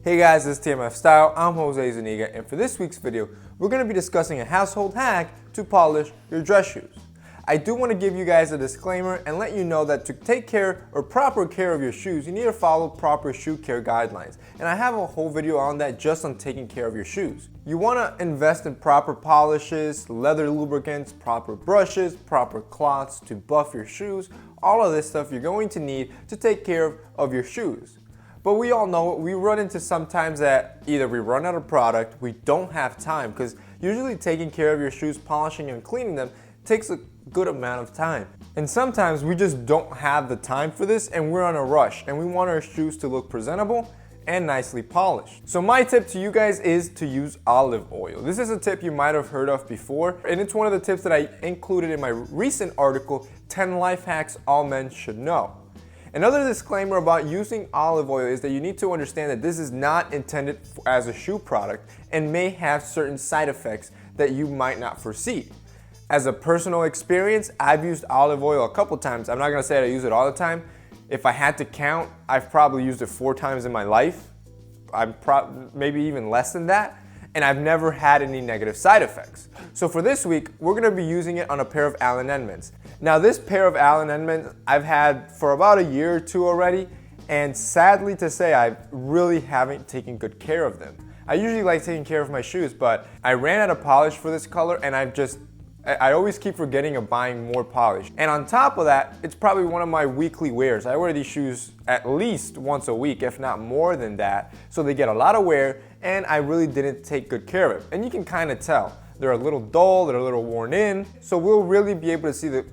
Hey guys, this is TMF Style. I'm Jose Zuniga, and for this week's video, we're going to be discussing a household hack to polish your dress shoes. I do want to give you guys a disclaimer and let you know that to take care or proper care of your shoes, you need to follow proper shoe care guidelines. And I have a whole video on that just on taking care of your shoes. You want to invest in proper polishes, leather lubricants, proper brushes, proper cloths to buff your shoes. All of this stuff you're going to need to take care of your shoes. But we all know we run into sometimes that either we run out of product, we don't have time, because usually taking care of your shoes, polishing and cleaning them takes a good amount of time. And sometimes we just don't have the time for this and we're on a rush and we want our shoes to look presentable and nicely polished. So my tip to you guys is to use olive oil. This is a tip you might have heard of before, and it's one of the tips that I included in my recent article, 10 Life Hacks All Men Should Know. Another disclaimer about using olive oil is that you need to understand that this is not intended as a shoe product and may have certain side effects that you might not foresee. As a personal experience, I've used olive oil a couple times. I'm not gonna say that I use it all the time. If I had to count, I've probably used it 4 times in my life. Maybe even less than that. And I've never had any negative side effects. So for this week, we're gonna be using it on a pair of Allen Edmonds. Now this pair of Allen Edmonds I've had for about a year or two already, and sadly to say, I really haven't taken good care of them. I usually like taking care of my shoes, but I ran out of polish for this color and I always keep forgetting of buying more polish. And on top of that, it's probably one of my weekly wears. I wear these shoes at least once a week, if not more than that. So they get a lot of wear, and I really didn't take good care of it. And you can kind of tell. They're a little dull, they're a little worn in. So we'll really be able to see the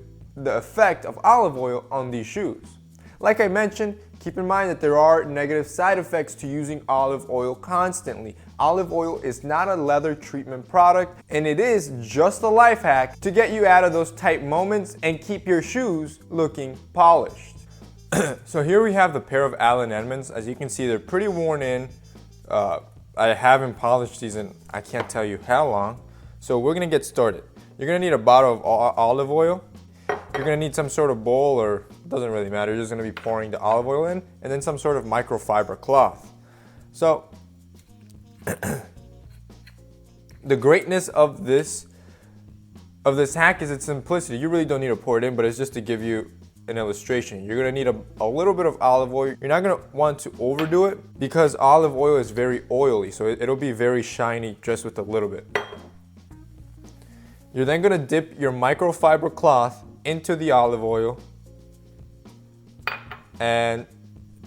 effect of olive oil on these shoes. Like I mentioned, keep in mind that there are negative side effects to using olive oil constantly. Olive oil is not a leather treatment product, and it is just a life hack to get you out of those tight moments and keep your shoes looking polished. So here we have the pair of Allen Edmonds. As you can see, they're pretty worn in. I haven't polished these in I can't tell you how long. So we're gonna get started. You're gonna need a bottle of olive oil. You're gonna need some sort of bowl, or it doesn't really matter. You're just gonna be pouring the olive oil in, and then some sort of microfiber cloth. So the greatness of this hack is its simplicity. You really don't need to pour it in, but it's just to give you an illustration. You're gonna need a little bit of olive oil. You're not gonna want to overdo it because olive oil is very oily, so it'll be very shiny just with a little bit. You're then gonna dip your microfiber cloth into the olive oil, and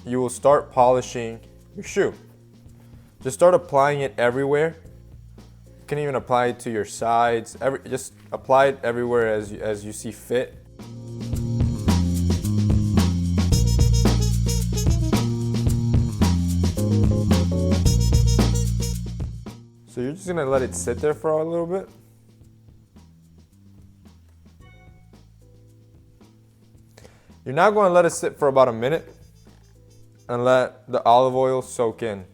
you will start polishing your shoe. Just start applying it everywhere. You can even apply it to your sides. Just apply it everywhere as you see fit. So you're just gonna let it sit there for a little bit. You're now going to let it sit for about a minute and let the olive oil soak in.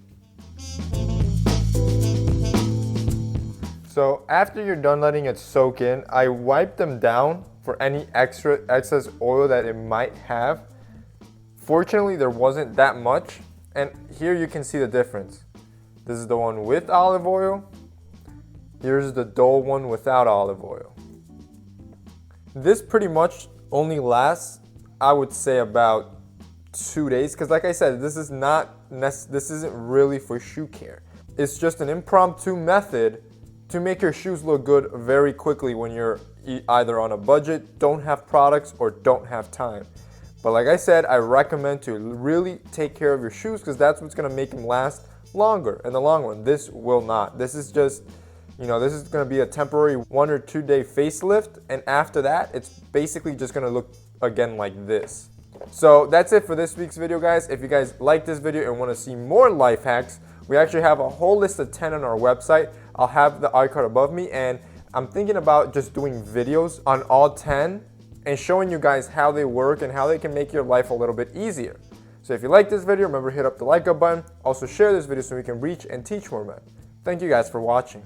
So after you're done letting it soak in, I wipe them down for any excess oil that it might have. Fortunately, there wasn't that much, and here you can see the difference. This is the one with olive oil. Here's the dull one without olive oil. This pretty much only lasts, I would say, about 2 days, because like I said, this isn't really for shoe care. It's just an impromptu method to make your shoes look good very quickly when you're either on a budget, don't have products, or don't have time. But like I said, I recommend to really take care of your shoes, because that's what's going to make them last longer in the long run. This will not. This is just, this is going to be a temporary 1 or 2 day facelift, and after that, it's basically just going to look again like this. So that's it for this week's video, guys. If you guys like this video and want to see more life hacks, we actually have a whole list of 10 on our website. I'll have the iCard above me, and I'm thinking about just doing videos on all 10 and showing you guys how they work and how they can make your life a little bit easier. So if you like this video, remember, hit up the like up button. Also share this video so we can reach and teach more men. Thank you guys for watching.